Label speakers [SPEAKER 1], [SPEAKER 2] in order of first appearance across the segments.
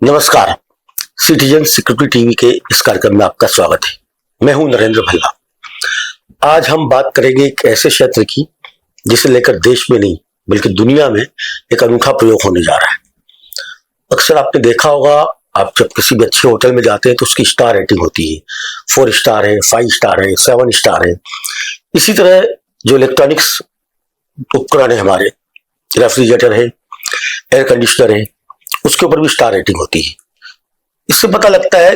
[SPEAKER 1] नमस्कार। Citizen security TV के इस कार्यक्रम में आपका स्वागत है। मैं हूं नरेंद्र भल्ला। आज हम बात करेंगे एक ऐसे क्षेत्र की जिसे लेकर देश में नहीं बल्कि दुनिया में एक अनूठा प्रयोग होने जा रहा है। अक्सर आपने देखा होगा, आप जब किसी भी अच्छे होटल में जाते हैं तो उसकी स्टार रेटिंग होती है। 4 स्टार है, 5 स्टार है, 7 स्टार है। इसी तरह जो इलेक्ट्रॉनिक्स उपकरण है, हमारे रेफ्रिजरेटर है, एयर कंडीशनर है, उसके ऊपर भी स्टार रेटिंग होती है। इससे पता लगता है,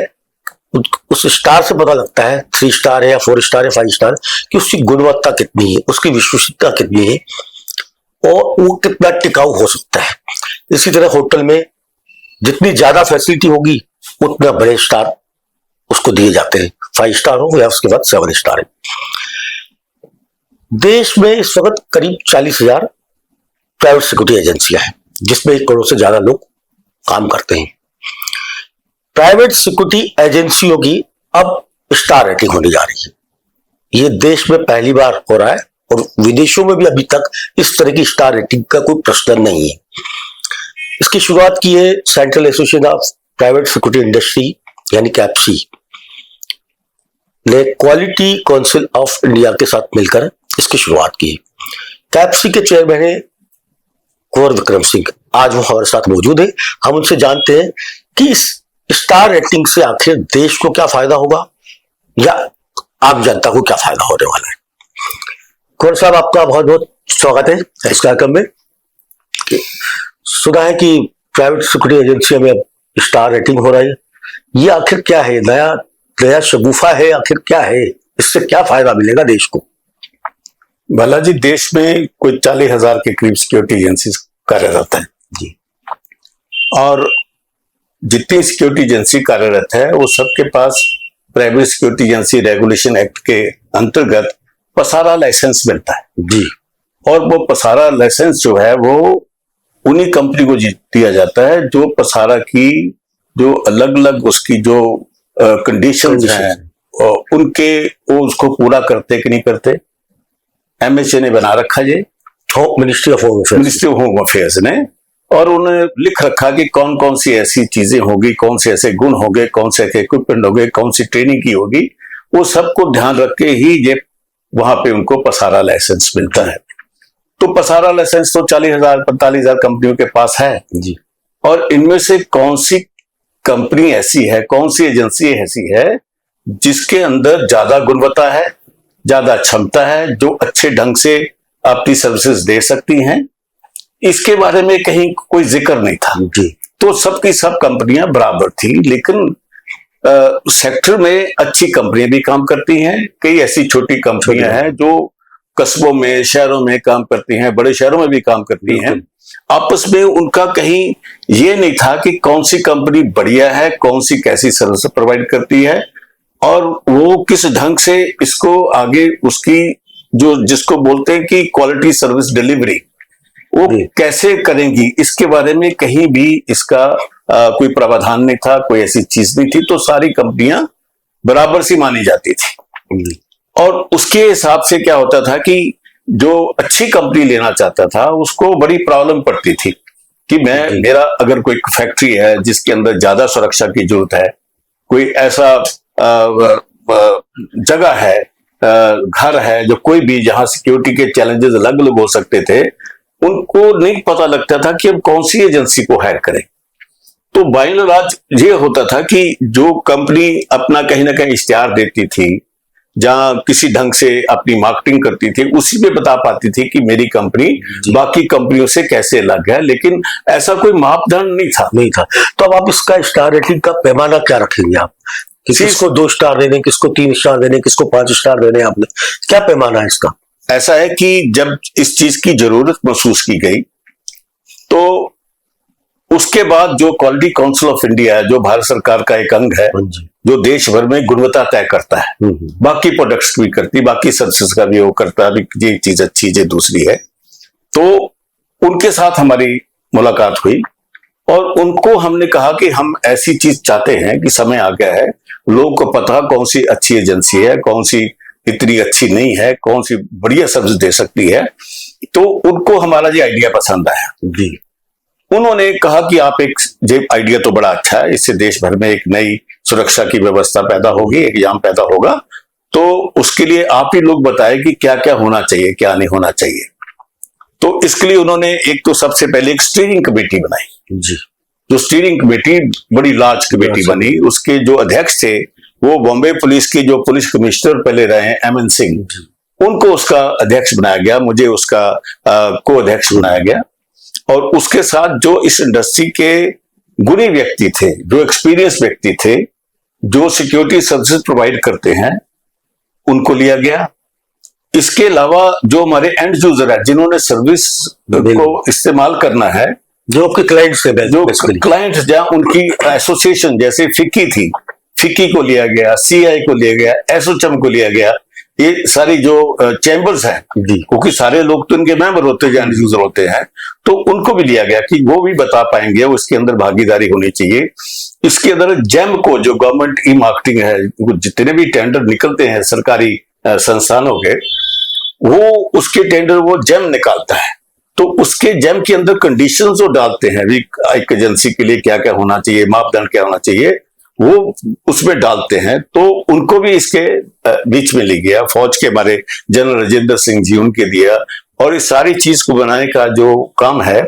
[SPEAKER 1] उस स्टार से पता लगता है 3 स्टार है या 4 स्टार है, 5 स्टार, कि उसकी गुणवत्ता कितनी है, उसकी विश्वसनीयता कितनी है और वो कितना टिकाऊ हो सकता है। इसी तरह होटल में जितनी ज्यादा फैसिलिटी होगी उतना बड़े स्टार उसको दिए जाते हैं। 5 स्टार हो या उसके बाद 7 स्टार है। देश में इस वक्त करीब 40,000 प्राइवेट सिक्योरिटी एजेंसियां हैं, जिसमें 1 करोड़ से ज्यादा लोग काम करते हैं। प्राइवेट सिक्योरिटी एजेंसियों की अब स्टार रेटिंग होने जा रही है। ये देश में पहली बार हो रहा है और विदेशों में भी अभी तक इस तरह की स्टार रेटिंग का कोई प्रचलन नहीं है। इसकी शुरुआत की है central association of private security industry यानी कैप्सी ने क्वालिटी काउंसिल ऑफ इंडिया के साथ मिलकर इसकी शुरुआत की। कैप्सी के चेयरमैन है कुंवर विक्रम सिंह। आज वो हमारे साथ मौजूद है। हम उनसे जानते हैं कि इस स्टार रेटिंग से आखिर देश को क्या फायदा होगा या आम जनता को क्या फायदा होने वाला है। कुंवर साहब, आपका बहुत बहुत स्वागत है इस कार्यक्रम में। सुना है कि प्राइवेट सिक्योरिटी एजेंसियों में अब स्टार रेटिंग हो रही है। ये आखिर क्या है? नया शगुफा है? आखिर क्या है? इससे क्या फायदा मिलेगा देश को?
[SPEAKER 2] भला जी, देश में कोई 40,000 के करीब सिक्योरिटी एजेंसी कार्यरत है
[SPEAKER 1] जी।
[SPEAKER 2] और जितनी सिक्योरिटी एजेंसी कार्यरत है वो सबके पास private security agency regulation act के अंतर्गत पसारा लाइसेंस मिलता है
[SPEAKER 1] जी।
[SPEAKER 2] और वो पसारा लाइसेंस जो है वो उन्हीं कंपनी को दिया जाता है जो पसारा की जो अलग अलग उसकी जो कंडीशंस हैं उनके वो उसको पूरा करते कि नहीं करते। एमएचए ने बना रखा ये,
[SPEAKER 1] मिनिस्ट्री ऑफ
[SPEAKER 2] होम अफेयर्स ने, और उन्होंने लिख रखा कि कौन कौन सी ऐसी चीजें होगी, कौन से ऐसे गुण होंगे, कौन से ऐसे इक्विपमेंट होंगे, कौन सी ट्रेनिंग की होगी। वो सबको ध्यान रख के ही ये वहां पे उनको पसारा लाइसेंस मिलता है। तो पसारा लाइसेंस तो 40,000 45,000 कंपनियों के पास है
[SPEAKER 1] जी।
[SPEAKER 2] और इनमें से कौन सी कंपनी ऐसी है, कौन सी एजेंसी ऐसी है जिसके अंदर ज्यादा गुणवत्ता है, ज्यादा क्षमता है, जो अच्छे ढंग से अपनी सर्विसेज दे सकती हैं, इसके बारे में कहीं कोई जिक्र नहीं था
[SPEAKER 1] जी।
[SPEAKER 2] तो सबकी सब कंपनियां बराबर थी। लेकिन सेक्टर में अच्छी कंपनियां भी काम करती हैं, कई ऐसी छोटी कंपनियां हैं जो कस्बों में, शहरों में काम करती हैं, बड़े शहरों में भी काम करती हैं। आपस में उनका कहीं ये नहीं था कि कौन सी कंपनी बढ़िया है, कौन सी कैसी सर्विस प्रोवाइड करती है और वो किस ढंग से इसको आगे उसकी जो जिसको बोलते हैं कि क्वालिटी सर्विस डिलीवरी वो कैसे करेंगी, इसके बारे में कहीं भी इसका कोई प्रावधान नहीं था, कोई ऐसी चीज नहीं थी। तो सारी कंपनियां बराबर सी मानी जाती थी और उसके हिसाब से क्या होता था कि जो अच्छी कंपनी लेना चाहता था उसको बड़ी प्रॉब्लम पड़ती थी कि मेरा अगर कोई फैक्ट्री है जिसके अंदर ज्यादा सुरक्षा की जरूरत है, कोई ऐसा जगह है, घर है, जो कोई भी जहां सिक्योरिटी के चैलेंजेस अलग अलग हो सकते थे, उनको नहीं पता लगता था कि अब कौन सी एजेंसी को हायर करें। तो बाय एंड लार्ज ये होता था कि जो कंपनी अपना कहीं ना कहीं इश्तिहार देती थी, जहां किसी ढंग से अपनी मार्केटिंग करती थी, उसी में बता पाती थी कि मेरी कंपनी बाकी कंपनियों से कैसे अलग है। लेकिन ऐसा कोई मापदंड नहीं था।
[SPEAKER 1] तो अब आप इसका स्टार रेटिंग का पैमाना क्या रखेंगे आप? किसको 2 स्टार देने, किसको 3 स्टार देने, किसको 5 स्टार देने? आपने क्या पैमाना है इसका?
[SPEAKER 2] ऐसा है कि जब इस चीज की जरूरत महसूस की गई तो उसके बाद जो क्वालिटी काउंसिल ऑफ इंडिया है, जो भारत सरकार का एक अंग है जो देश भर में गुणवत्ता तय करता है, बाकी प्रोडक्ट्स भी करती, बाकी सर्विसेज का भी वो करता है, ये चीज अच्छी है, दूसरी है। तो उनके साथ हमारी मुलाकात हुई और उनको हमने कहा कि हम ऐसी चीज चाहते हैं कि समय आ गया है, लोगों को पता कौन सी अच्छी एजेंसी है, कौन सी इतनी अच्छी नहीं है, कौन सी बढ़िया सर्विस दे सकती है। तो उनको हमारा ये आइडिया पसंद आया
[SPEAKER 1] जी।
[SPEAKER 2] उन्होंने कहा कि आप ये आइडिया तो बड़ा अच्छा है, इससे देश भर में एक नई सुरक्षा की व्यवस्था पैदा होगी, एग्जाम पैदा होगा, तो उसके लिए आप ही लोग बताएं कि क्या क्या होना चाहिए, क्या नहीं होना चाहिए। तो इसके लिए उन्होंने एक तो सबसे पहले एक स्टीयरिंग कमेटी बनाई
[SPEAKER 1] जी।
[SPEAKER 2] जो स्टीयरिंग कमेटी बड़ी लार्ज कमेटी बनी। उसके जो अध्यक्ष थे वो बॉम्बे पुलिस के जो पुलिस कमिश्नर पहले रहे हैं एमएन सिंह, उनको उसका अध्यक्ष बनाया गया, मुझे उसका को अध्यक्ष बनाया गया। और उसके साथ जो इस इंडस्ट्री के गुणी व्यक्ति थे, जो एक्सपीरियंस व्यक्ति थे, जो सिक्योरिटी सर्विसेज प्रोवाइड करते हैं, उनको लिया गया। इसके अलावा जो हमारे एंड यूजर है, जिन्होंने सर्विस को इस्तेमाल करना है,
[SPEAKER 1] जो आपके क्लाइंट्स थे,
[SPEAKER 2] जो क्लाइंट्स जहां उनकी एसोसिएशन जैसे फिक्की थी, फिक्की को लिया गया, सीआई को लिया गया, एसोचम को लिया गया। ये सारी जो चैम्बर्स हैं, क्योंकि सारे लोग तो इनके मेंबर होते हैं, एंड यूजर होते हैं, तो उनको भी लिया गया कि वो भी बता पाएंगे, उसके अंदर भागीदारी होनी चाहिए। इसके अंदर जेम को, जो गवर्नमेंट ई मार्केटिंग है, जितने भी टेंडर निकलते हैं सरकारी संस्थानों के, वो उसके टेंडर वो जेम निकालता है। तो उसके जेम के अंदर कंडीशंस वो डालते हैं, एक एजेंसी के लिए क्या क्या होना चाहिए, मापदंड क्या होना चाहिए, वो उसमें डालते हैं। तो उनको भी इसके बीच में ले गया। फौज के हमारे जनरल राजेंद्र सिंह जी, उनके दिया। और इस सारी चीज को बनाने का जो काम है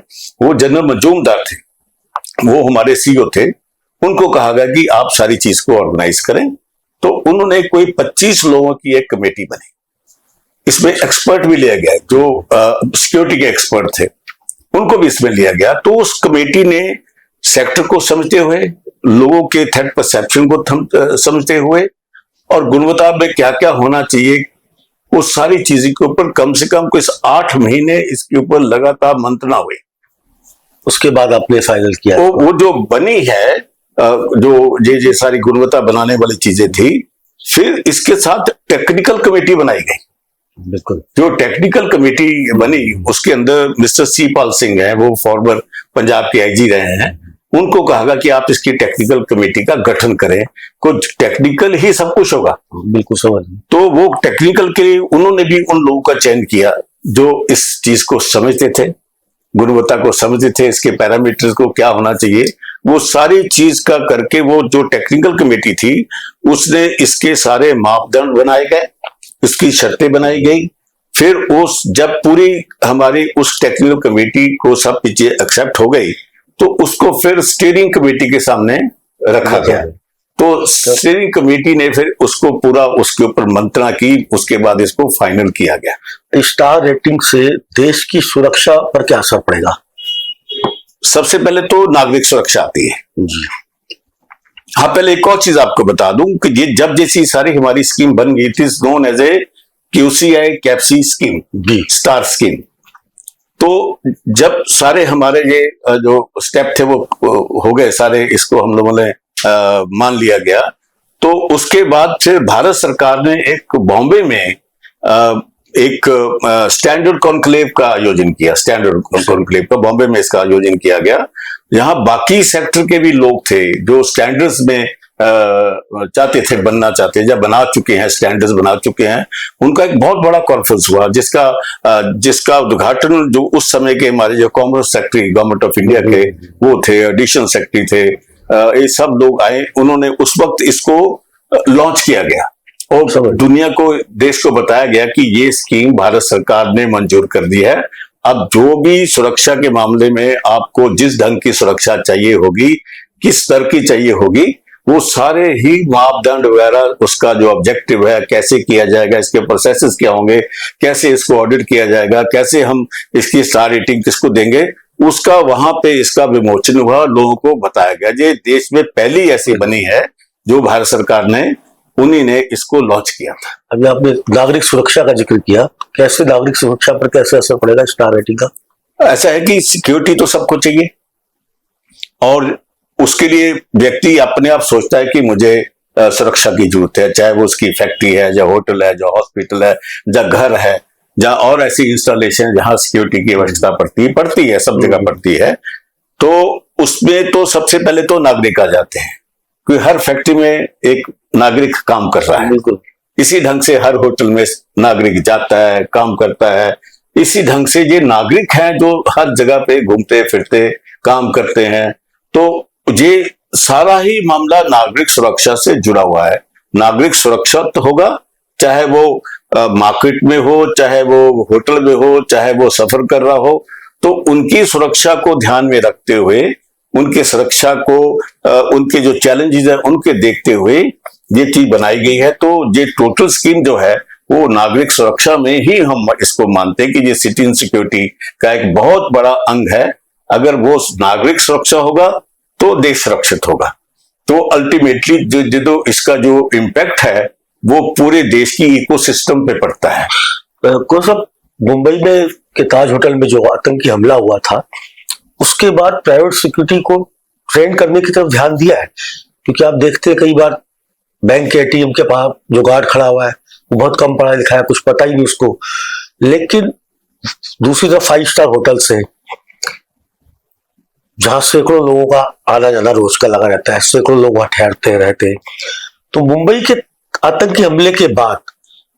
[SPEAKER 2] वो जनरल मजूमदार थे, वो हमारे सीईओ थे। उनको कहा गया कि आप सारी चीज को ऑर्गेनाइज करें। तो उन्होंने कोई 25 लोगों की एक कमेटी बनी। इसमें एक्सपर्ट भी लिया गया, जो सिक्योरिटी के एक्सपर्ट थे, उनको भी इसमें लिया गया। तो उस कमेटी ने सेक्टर को समझते हुए, लोगों के थ्रेट परसेप्शन को समझते हुए, और गुणवत्ता में क्या क्या होना चाहिए, वो सारी चीजों के ऊपर कम से कम कुछ 8 महीने इसके ऊपर लगातार मंत्रणा हुई।
[SPEAKER 1] उसके बाद आपने फाइनल किया।
[SPEAKER 2] वो जो बनी है, जो ये सारी गुणवत्ता बनाने वाली चीजें थी, फिर इसके साथ टेक्निकल कमेटी बनाई गई।
[SPEAKER 1] बिल्कुल।
[SPEAKER 2] जो टेक्निकल कमेटी बनी, उसके अंदर मिस्टर सी पाल सिंह है, वो फॉर्मर पंजाब के आईजी रहे हैं। उनको कहा गया कि आप इसकी टेक्निकल कमेटी का गठन करें, कुछ टेक्निकल ही सब कुछ होगा।
[SPEAKER 1] बिल्कुल समझ।
[SPEAKER 2] तो वो टेक्निकल के लिए उन्होंने भी उन लोगों का चयन किया जो इस चीज को समझते थे, गुणवत्ता को समझते थे, इसके पैरामीटर्स को क्या होना चाहिए, वो सारी चीज का करके वो जो टेक्निकल कमेटी थी, उसने इसके सारे मापदंड बनाए गए, इसकी शर्तें बनाई गई। फिर उस जब पूरी हमारी उस टेक्निकल कमेटी को सब चीजें एक्सेप्ट हो गई, तो उसको फिर स्टीयरिंग कमेटी के सामने रखा गया। तो स्टीयरिंग कमेटी ने फिर उसको पूरा उसके ऊपर मंत्रणा की, उसके बाद इसको फाइनल किया गया।
[SPEAKER 1] स्टार रेटिंग से देश की सुरक्षा पर क्या असर पड़ेगा?
[SPEAKER 2] सबसे पहले तो नागरिक सुरक्षा आती है
[SPEAKER 1] जी।
[SPEAKER 2] हाँ, पहले एक और चीज आपको बता दूं कि ये जब जैसी सारी हमारी स्कीम बन गई थी, नोन एज ए QCI कैप्सी स्कीम, स्टार स्कीम। तो जब सारे हमारे ये जो स्टेप थे वो हो गए सारे, इसको हम लोगों ने मान लिया गया। तो उसके बाद फिर भारत सरकार ने एक बॉम्बे में एक स्टैंडर्ड कॉन्क्लेव का आयोजन किया। स्टैंडर्ड कॉन्क्लेव का बॉम्बे में इसका आयोजन किया गया। यहाँ बाकी सेक्टर के भी लोग थे जो स्टैंडर्ड्स में चाहते थे, बनना चाहते, या बना चुके हैं, स्टैंडर्ड्स बना चुके हैं। उनका एक बहुत बड़ा कॉन्फ्रेंस हुआ, जिसका उद्घाटन जो उस समय के हमारे जो commerce secretary government of India के वो थे, एडिशनल सेक्रेटरी थे, ये सब लोग आए। उन्होंने उस वक्त इसको लॉन्च किया गया और दुनिया को, देश को बताया गया कि ये स्कीम भारत सरकार ने मंजूर कर दी है। अब जो भी सुरक्षा के मामले में आपको जिस ढंग की सुरक्षा चाहिए होगी, किस स्तर की चाहिए होगी, वो सारे ही मापदंड वगैरह, उसका जो ऑब्जेक्टिव है, कैसे किया जाएगा, इसके प्रोसेसेस क्या होंगे, कैसे इसको ऑडिट किया जाएगा, कैसे हम इसकी स्टार रेटिंग किसको देंगे, उसका वहां पे इसका विमोचन हुआ, लोगों को बताया गया। ये देश में पहली ऐसी बनी है जो भारत सरकार ने, उन्हीं ने इसको लॉन्च किया था।
[SPEAKER 1] अभी आपने नागरिक सुरक्षा का जिक्र किया, कैसे नागरिक सुरक्षा पर कैसे असर पड़ेगा स्टार रेटिंग का?
[SPEAKER 2] ऐसा है कि सिक्योरिटी तो सबको चाहिए, और उसके लिए व्यक्ति अपने आप सोचता है कि मुझे सुरक्षा की जरूरत है, चाहे वो उसकी फैक्ट्री है, या होटल है, या हॉस्पिटल है, या घर है, जहां और ऐसी इंस्टॉलेशन जहां सिक्योरिटी की आवश्यकता पड़ती है, सब जगह पड़ती है। तो उसमें तो सबसे पहले तो नागरिक आ जाते हैं, क्योंकि हर फैक्ट्री में एक नागरिक काम कर रहा है।
[SPEAKER 1] बिल्कुल।
[SPEAKER 2] इसी ढंग से हर होटल में नागरिक जाता है, काम करता है। इसी ढंग से ये नागरिक हैं जो हर जगह पे घूमते फिरते काम करते हैं। तो ये सारा ही मामला नागरिक सुरक्षा से जुड़ा हुआ है। नागरिक सुरक्षित होगा, चाहे वो मार्केट में हो, चाहे वो होटल में हो, चाहे वो सफर कर रहा हो, तो उनकी सुरक्षा को ध्यान में रखते हुए, उनके सुरक्षा को उनके जो चैलेंजेस है उनके देखते हुए ये चीज बनाई गई है। तो ये टोटल स्कीम जो है वो नागरिक सुरक्षा में ही हम इसको मानते हैं कि ये सिटीजन सिक्योरिटी का एक बहुत बड़ा अंग है। अगर वो नागरिक सुरक्षा होगा तो देश सुरक्षित होगा। तो अल्टीमेटली जो इसका जो इम्पैक्ट है वो पूरे देश की इकोसिस्टम पे पड़ता है।
[SPEAKER 1] कौन सा मुंबई में के ताज होटल में जो आतंकी हमला हुआ था, उसके बाद प्राइवेट सिक्योरिटी को ट्रेन करने की तरफ ध्यान दिया है? क्योंकि आप देखते हैं कई बार बैंक के एटीएम के पास जो गार्ड खड़ा हुआ है वो बहुत कम पढ़ा लिखा है, कुछ पता ही नहीं उसको। लेकिन दूसरी तरफ 5 स्टार होटल से जहां सैकड़ों लोगों का आना जाना रोज का लगा रहता है, सैकड़ों लोग वहां ठहरते रहते हैं। तो मुंबई के आतंकी हमले के बाद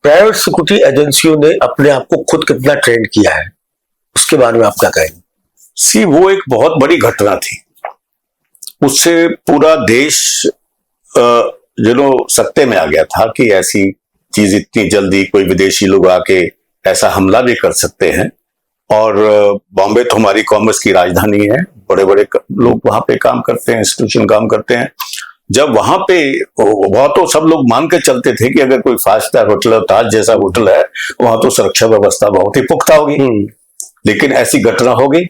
[SPEAKER 1] प्राइवेट सिक्योरिटी एजेंसियों ने अपने आप को खुद कितना ट्रेंड किया है, उसके बारे में आप क्या कहेंगे?
[SPEAKER 2] वो एक बहुत बड़ी घटना थी। उससे पूरा देश सत्ते में आ गया था कि ऐसी चीज इतनी जल्दी कोई विदेशी लोग आके ऐसा हमला भी कर सकते हैं। और बॉम्बे तो हमारी कॉमर्स की राजधानी है, बड़े बड़े लोग वहां पे काम करते हैं, इंस्टीट्यूशन काम करते हैं। जब वहां पे वहां तो सब लोग मान के चलते थे कि अगर कोई 5 स्टार होटल है, ताज जैसा होटल है, वहां तो सुरक्षा व्यवस्था बहुत ही पुख्ता होगी। लेकिन ऐसी घटना हो गई।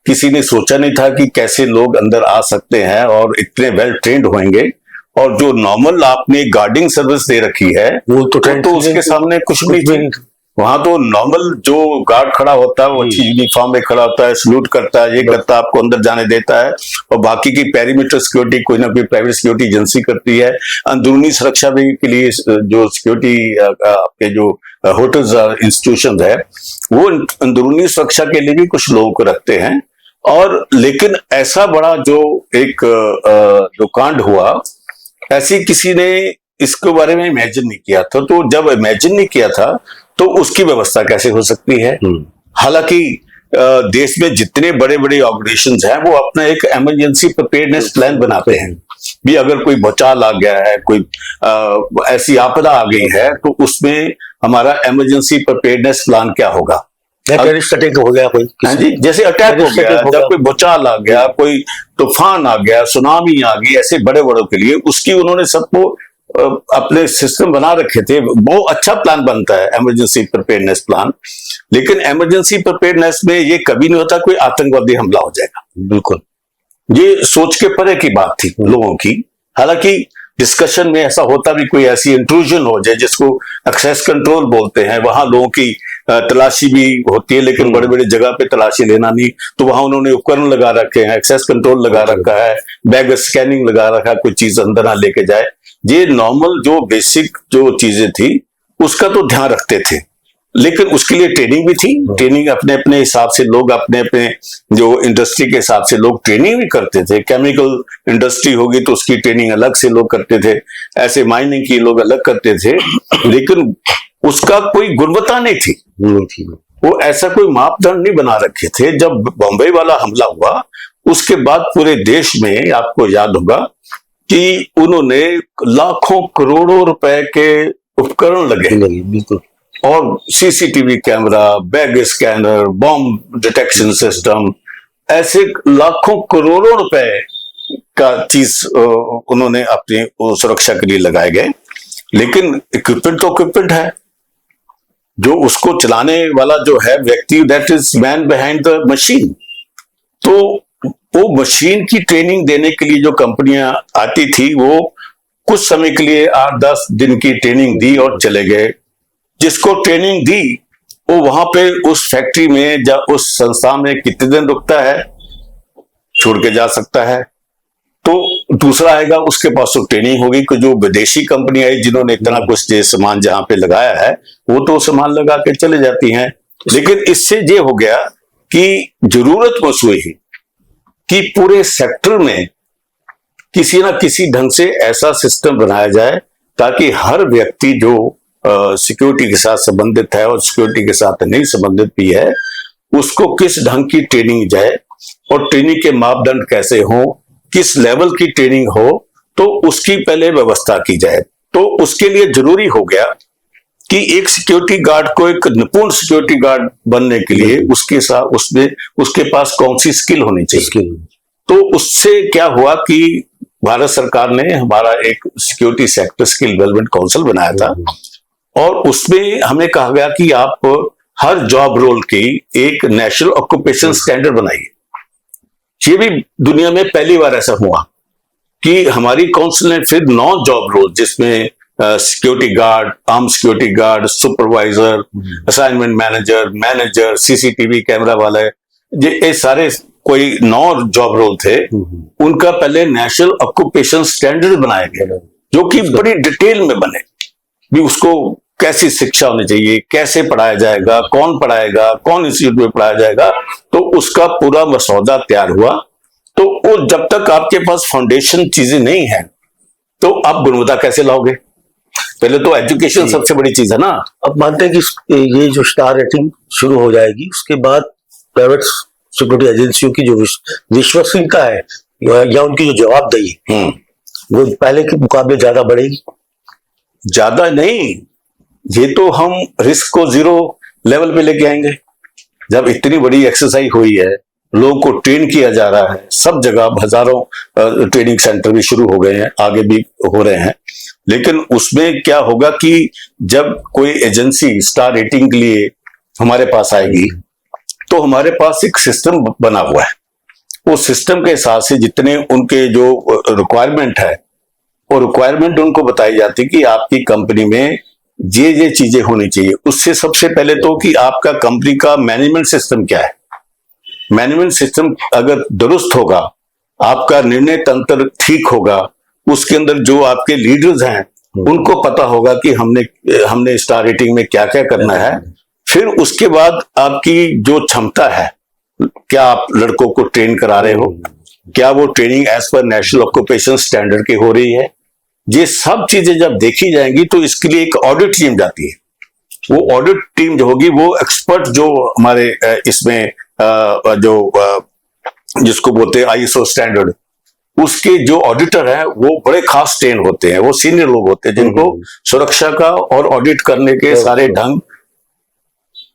[SPEAKER 2] किसी ने सोचा नहीं था कि कैसे लोग अंदर आ सकते हैं और इतने वेल ट्रेंड होंगे। और जो नॉर्मल आपने गार्डिंग सर्विस दे रखी है वो तो उसके सामने कुछ भी नहीं। वहां तो नॉर्मल जो गार्ड खड़ा होता है वो अच्छी यूनिफॉर्म में खड़ा होता है, सल्यूट करता है, ये करता है, आपको अंदर जाने देता है। और बाकी की पेरीमीटर सिक्योरिटी कोई ना कोई प्राइवेट सिक्योरिटी एजेंसी करती है। अंदरूनी सुरक्षा भी के लिए जो सिक्योरिटी आपके जो होटल्स इंस्टीट्यूशन है वो अंदरूनी सुरक्षा के लिए भी कुछ लोगों को रखते हैं। और लेकिन ऐसा बड़ा जो एक जो कांड हुआ, ऐसी किसी ने इसके बारे में इमेजिन नहीं किया था। तो जब इमेजिन नहीं किया था तो उसकी व्यवस्था कैसे हो सकती है? हालांकि देश में जितने बड़े बड़े ऑर्गेनाइजेशंस हैं वो अपना एक इमरजेंसी प्रिपेयर्डनेस प्लान बनाते हैं भी। अगर कोई बचाव आ गया है, कोई ऐसी आपदा आ गई है, तो उसमें हमारा इमरजेंसी प्रिपेयर्डनेस प्लान क्या होगा?
[SPEAKER 1] टेररिस्ट अटैक हो गया कोई,
[SPEAKER 2] जी, जैसे अटैक हो गया, जब कोई भूचाल आ गया, कोई तूफान आ गया, सुनामी आ गई, ऐसे बड़े बड़ों के लिए उसकी उन्होंने सबको अपने सिस्टम बना रखे थे। वो अच्छा प्लान बनता है इमरजेंसी प्रिपेयर्डनेस प्लान। लेकिन इमरजेंसी प्रिपेयर्डनेस में ये कभी नहीं होता कोई आतंकवादी हमला हो जाएगा।
[SPEAKER 1] बिल्कुल,
[SPEAKER 2] ये सोच के परे की बात थी लोगों की। हालांकि डिस्कशन में ऐसा होता भी कोई ऐसी इंट्रूजन हो जाए जिसको एक्सेस कंट्रोल बोलते हैं, वहां लोगों की तलाशी भी होती है, लेकिन बड़े बड़े जगह पे तलाशी लेना नहीं। तो वहां उन्होंने उपकरण लगा रखे हैं, एक्सेस कंट्रोल लगा रखा है, बैग स्कैनिंग लगा रखा है, कोई चीज अंदर ना लेके जाए। ये नॉर्मल जो बेसिक जो चीजें थी उसका तो ध्यान रखते थे। लेकिन उसके लिए ट्रेनिंग भी थी। ट्रेनिंग अपने अपने हिसाब से लोग अपने अपने जो इंडस्ट्री के हिसाब से लोग ट्रेनिंग भी करते थे। केमिकल इंडस्ट्री होगी तो उसकी ट्रेनिंग अलग से लोग करते थे, ऐसे माइनिंग की लोग अलग करते थे। लेकिन उसका कोई गुणवत्ता नहीं थी। वो ऐसा कोई मापदंड नहीं बना रखे थे। जब बॉम्बे वाला हमला हुआ उसके बाद पूरे देश में आपको याद होगा कि उन्होंने लाखों करोड़ों रुपए के उपकरण लगे।
[SPEAKER 1] बिल्कुल।
[SPEAKER 2] और CCTV camera, bag scanner, bomb detection system, ऐसे लाखों करोड़ों रुपए का चीज उन्होंने अपनी सुरक्षा के लिए लगाए गए। लेकिन इक्विपमेंट तो इक्विपमेंट है, जो उसको चलाने वाला जो है व्यक्ति, that is man behind the machine. तो वो मशीन की ट्रेनिंग देने के लिए जो कंपनियां आती थी वो कुछ समय के लिए 8-10 दिन की ट्रेनिंग दी और चले गए। जिसको ट्रेनिंग दी वो वहां पे उस फैक्ट्री में या उस संस्था में कितने दिन रुकता है, छोड़ के जा सकता है। तो दूसरा आएगा, उसके पास तो ट्रेनिंग होगी कि जो विदेशी कंपनी आई जिन्होंने इतना कुछ सामान जहां पे लगाया है वो तो सामान लगा के चले जाती हैं। लेकिन इससे ये हो गया कि जरूरत महसूस हुई कि पूरे सेक्टर में किसी ना किसी ढंग से ऐसा सिस्टम बनाया जाए ताकि हर व्यक्ति जो सिक्योरिटी के साथ संबंधित है और सिक्योरिटी के साथ नहीं संबंधित भी है, उसको किस ढंग की ट्रेनिंग जाए और ट्रेनिंग के मापदंड कैसे हो, किस लेवल की ट्रेनिंग हो, तो उसकी पहले व्यवस्था की जाए। तो उसके लिए जरूरी हो गया कि एक सिक्योरिटी गार्ड को, एक निपुण सिक्योरिटी गार्ड बनने के लिए उसके साथ उसके पास कौन सी स्किल होनी चाहिए। तो उससे क्या हुआ कि भारत सरकार ने हमारा एक security sector skill development council बनाया था, और उसमें हमें कहा गया कि आप हर जॉब रोल की एक नेशनल ऑक्यूपेशन स्टैंडर्ड बनाइए। ये भी दुनिया में पहली बार ऐसा हुआ कि हमारी काउंसिल ने फिर 9 जॉब रोल, जिसमें security guard, arm security guard, supervisor, assignment manager, CCTV camera वाले, ये सारे कोई 9 जॉब रोल थे, उनका पहले नेशनल ऑक्यूपेशन स्टैंडर्ड बनाया गया, जो कि बड़ी डिटेल में बने भी। उसको कैसी शिक्षा होनी चाहिए, कैसे पढ़ाया जाएगा, कौन पढ़ाएगा, कौन इंस्टीट्यूट में पढ़ाया जाएगा, तो उसका पूरा मसौदा तैयार हुआ। तो वो जब तक आपके पास फाउंडेशन चीजें नहीं है, तो आप गुणवत्ता कैसे लाओगे? पहले तो एजुकेशन सबसे बड़ी चीज है ना।
[SPEAKER 1] अब मानते हैं कि ये जो स्टार रेटिंग शुरू हो जाएगी, उसके बाद प्राइवेट सिक्योरिटी एजेंसियों की जो विश्वसनीयता है या उनकी जो जवाबदेही वो पहले के मुकाबले ज्यादा बढ़ेगी।
[SPEAKER 2] ज्यादा नहीं, ये तो हम रिस्क को 0 लेवल पे लेके आएंगे। जब इतनी बड़ी एक्सरसाइज हुई है, लोगों को ट्रेन किया जा रहा है, सब जगह हजारों ट्रेनिंग सेंटर भी शुरू हो गए हैं, आगे भी हो रहे हैं, लेकिन उसमें क्या होगा कि जब कोई एजेंसी स्टार रेटिंग के लिए हमारे पास आएगी, तो हमारे पास एक सिस्टम बना हुआ है। उस सिस्टम के हिसाब से जितने उनके जो रिक्वायरमेंट है, वो रिक्वायरमेंट उनको बताई जाती है कि आपकी कंपनी में ये चीजें होनी चाहिए। उससे सबसे पहले तो कि आपका कंपनी का मैनेजमेंट सिस्टम क्या है। मैनेजमेंट सिस्टम अगर दुरुस्त होगा, आपका निर्णय तंत्र ठीक होगा, उसके अंदर जो आपके लीडर्स हैं उनको पता होगा कि हमने स्टार रेटिंग में क्या क्या करना है। फिर उसके बाद आपकी जो क्षमता है, क्या आप लड़कों को ट्रेन करा रहे हो, क्या वो training as per national occupation standard की हो रही है, ये सब चीजें जब देखी जाएंगी तो इसके लिए एक ऑडिट टीम जाती है। वो ऑडिट टीम जो होगी, वो एक्सपर्ट जो हमारे इसमें जिसको बोलते हैं आईएसओ स्टैंडर्ड, उसके जो ऑडिटर हैं वो बड़े खास ट्रेन होते हैं, वो सीनियर लोग होते हैं जिनको सुरक्षा का और ऑडिट करने के सारे ढंग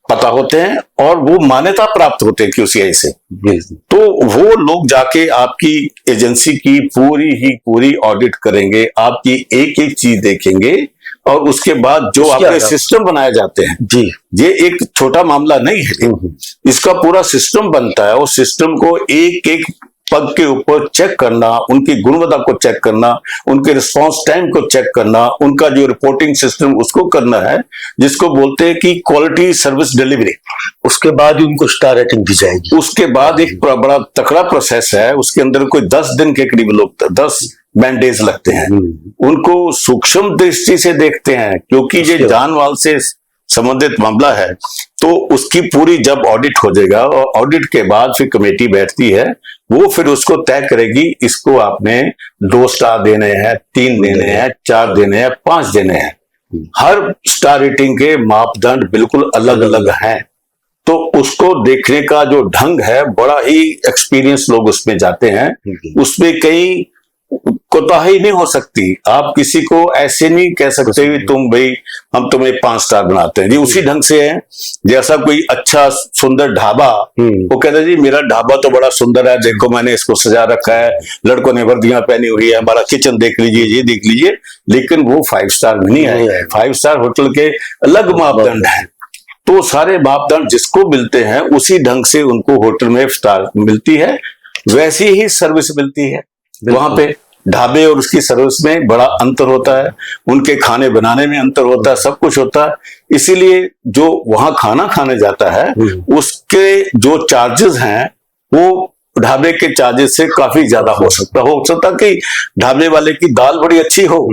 [SPEAKER 2] पता होते हैं, और वो मान्यता प्राप्त होते हैं QCI से। तो वो लोग जाके आपकी एजेंसी की पूरी ऑडिट करेंगे, आपकी एक एक चीज देखेंगे, और उसके बाद जो आपके सिस्टम बनाए जाते हैं जी, ये एक छोटा मामला नहीं है, इसका पूरा सिस्टम बनता है। उस सिस्टम को एक एक पग के ऊपर चेक करना, उनकी गुणवत्ता को चेक करना, उनके रिस्पांस टाइम को चेक करना, उनका जो रिपोर्टिंग सिस्टम उसको करना है, जिसको बोलते हैं कि क्वालिटी सर्विस डिलीवरी।
[SPEAKER 1] उसके बाद ही उनको स्टार रेटिंग दी जाएगी।
[SPEAKER 2] उसके बाद एक बड़ा तकड़ा प्रोसेस है, उसके अंदर कोई 10 दिन के करीब लोग 10 मैंडेज लगते हैं, उनको सूक्ष्म दृष्टि से देखते हैं, क्योंकि ये जान माल से संबंधित मामला है। तो उसकी पूरी जब ऑडिट हो जाएगा, और ऑडिट के बाद फिर कमेटी बैठती है, वो फिर उसको तय करेगी, इसको आपने 2 स्टार देने हैं, 3 देने हैं, 4 देने हैं, 5 देने हैं। हर स्टार रेटिंग के मापदंड बिल्कुल अलग अलग हैं। तो उसको देखने का जो ढंग है, बड़ा ही एक्सपीरियंस लोग उसमें जाते हैं, उसमें कई कोताही नहीं हो सकती। आप किसी को ऐसे नहीं कह सकते कि तुम भाई हम तुम्हें 5 स्टार बनाते हैं जी। उसी ढंग से है, जैसा कोई अच्छा सुंदर ढाबा, वो कहता है जी मेरा ढाबा तो बड़ा सुंदर है, देखो मैंने इसको सजा रखा है, लड़कों ने वर्दियां पहनी हुई है, हमारा किचन देख लीजिए, ये देख लीजिए, लेकिन वो 5 स्टार में नहीं है। 5 स्टार होटल के अलग मापदंड है। तो सारे मापदंड जिसको मिलते हैं, उसी ढंग से उनको होटल में स्टार मिलती है, वैसी ही सर्विस मिलती है। वहां पे ढाबे और उसकी सर्विस में बड़ा अंतर होता है, उनके खाने बनाने में अंतर होता है, सब कुछ होता है। इसीलिए जो वहां खाना खाने जाता है, उसके जो चार्जेस हैं वो ढाबे के चार्जेस से काफी ज्यादा हो सकता कि ढाबे वाले की दाल बड़ी अच्छी हो,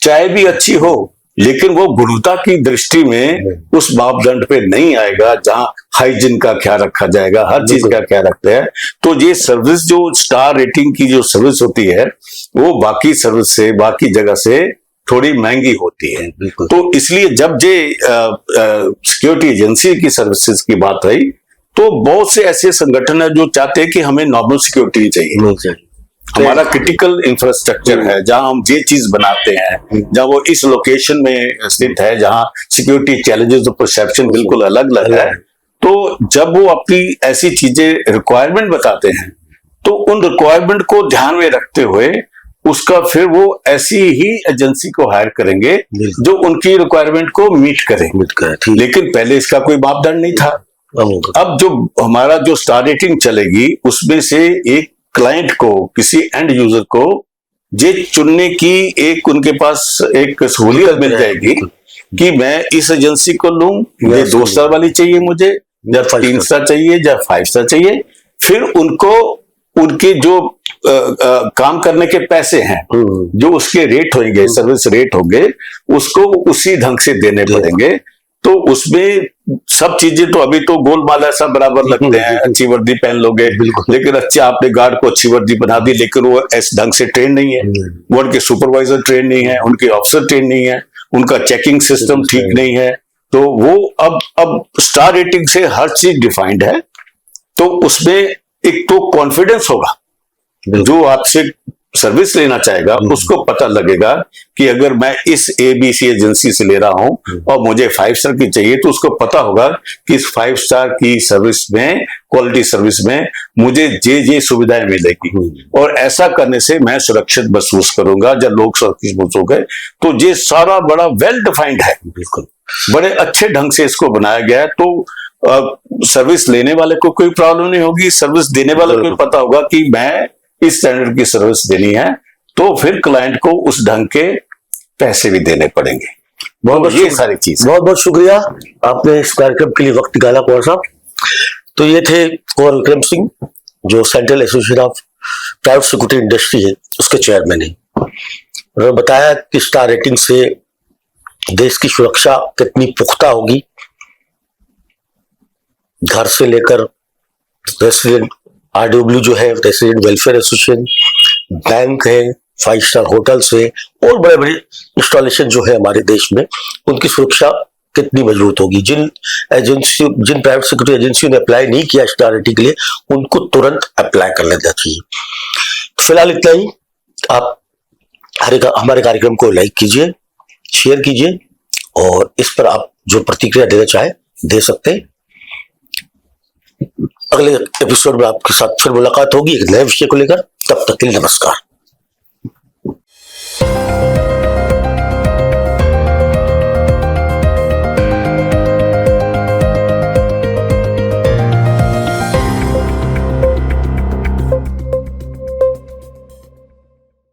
[SPEAKER 2] चाय भी अच्छी हो, लेकिन वो गुणवत्ता की दृष्टि में उस मापदंड पे नहीं आएगा जहां हाइजीन का ख्याल रखा जाएगा, हर चीज का ख्याल रखते हैं। तो ये सर्विस जो स्टार रेटिंग की जो सर्विस होती है, वो बाकी सर्विस से, बाकी जगह से थोड़ी महंगी होती है। तो इसलिए जब ये सिक्योरिटी एजेंसी की सर्विसेज की बात आई, तो बहुत से ऐसे संगठन है जो चाहते हैं कि हमें नॉर्मल सिक्योरिटी चाहिए। हमारा क्रिटिकल इंफ्रास्ट्रक्चर है, जहां हम ये चीज बनाते हैं, जहां वो इस लोकेशन में स्थित है, जहां सिक्योरिटी चैलेंजेस और परसेप्शन बिल्कुल अलग अलग है। तो जब वो अपनी ऐसी चीजें रिक्वायरमेंट बताते हैं, तो उन रिक्वायरमेंट को ध्यान में रखते हुए उसका फिर वो ऐसी ही एजेंसी को हायर करेंगे जो उनकी रिक्वायरमेंट को मीट करे। लेकिन पहले इसका कोई मापदंड नहीं था। अब जो हमारा जो स्टार रेटिंग चलेगी, उसमें से एक क्लाइंट को, किसी एंड यूजर को ये चुनने की एक उनके पास एक सहूलियत मिल जाएगी कि मैं इस एजेंसी को लूं, ये 2 स्टार वाली चाहिए मुझे, या 3 स्टार चाहिए, या 5 स्टार चाहिए। फिर उनको उनके जो काम करने के पैसे हैं, जो उसके रेट होंगे, सर्विस रेट होंगे, उसको उसी ढंग से देने पड़ेंगे। तो उसमें सब चीजें तो अभी तो गोलमाल ऐसा बराबर लगते हैं, अच्छी वर्दी पहन लोगे, लेकिन अच्छा आपने गार्ड को अच्छी वर्दी बना दी, लेकिन वो इस ढंग से ट्रेन नहीं है, वो उनके सुपरवाइजर ट्रेन नहीं है, उनके ऑफिसर ट्रेन नहीं है, उनका चेकिंग सिस्टम ठीक नहीं है। तो वो अब स्टार रेटिंग से हर चीज डिफाइंड है। तो उसमें एक तो कॉन्फिडेंस होगा, जो आपसे सर्विस लेना चाहेगा उसको पता लगेगा कि अगर मैं इस ABC एजेंसी से ले रहा हूं और मुझे 5 स्टार की चाहिए, तो उसको पता होगा कि इस 5 स्टार की सर्विस में, क्वालिटी सर्विस में मुझे ये सुविधाएं मिलेगी, और ऐसा करने से मैं सुरक्षित महसूस करूंगा, जब लोग सुरक्षित महसूस हो गए। तो ये सारा बड़ा वेल डिफाइंड है, बिल्कुल बड़े अच्छे ढंग से इसको बनाया गया है। तो सर्विस लेने वाले को कोई प्रॉब्लम नहीं होगी, सर्विस देने वाले को पता होगा कि मैं इस स्टैंडर्ड की सर्विस देनी है, तो फिर क्लाइंट को उस ढंग के पैसे भी देने पड़ेंगे। बहुत ये सारी चीज।
[SPEAKER 1] बहुत बहुत शुक्रिया, आपने इस कार्यक्रम के लिए वक्त निकाला कुंवर साहब। तो ये थे कुंवर विक्रम सिंह, जो central association of private security industry है, उसके चेयरमैन है। उन्होंने बताया कि स्टार रेटिंग से देश की सुरक्षा कितनी पुख्ता होगी, घर से लेकर रेसिडेंट RW जो है, रेसिडेंट वेलफेयर एसोसिएशन, बैंक है, 5 स्टार होटल्स है, और बड़े बड़े इंस्टॉलेशन जो है हमारे देश में, उनकी सुरक्षा कितनी मजबूत होगी। जिन प्राइवेट सिक्योरिटी एजेंसियों ने अप्लाई नहीं किया स्टार रेटिंग के लिए, उनको तुरंत अप्लाई कर लेना चाहिए। फिलहाल इतना ही। आप हमारे कार्यक्रम को लाइक कीजिए, शेयर कीजिए, और इस पर आप जो प्रतिक्रिया देना चाहे दे सकते हैं। अगले एपिसोड में आपके साथ फिर मुलाकात होगी एक नए विषय को लेकर। तब तक के लिए नमस्कार।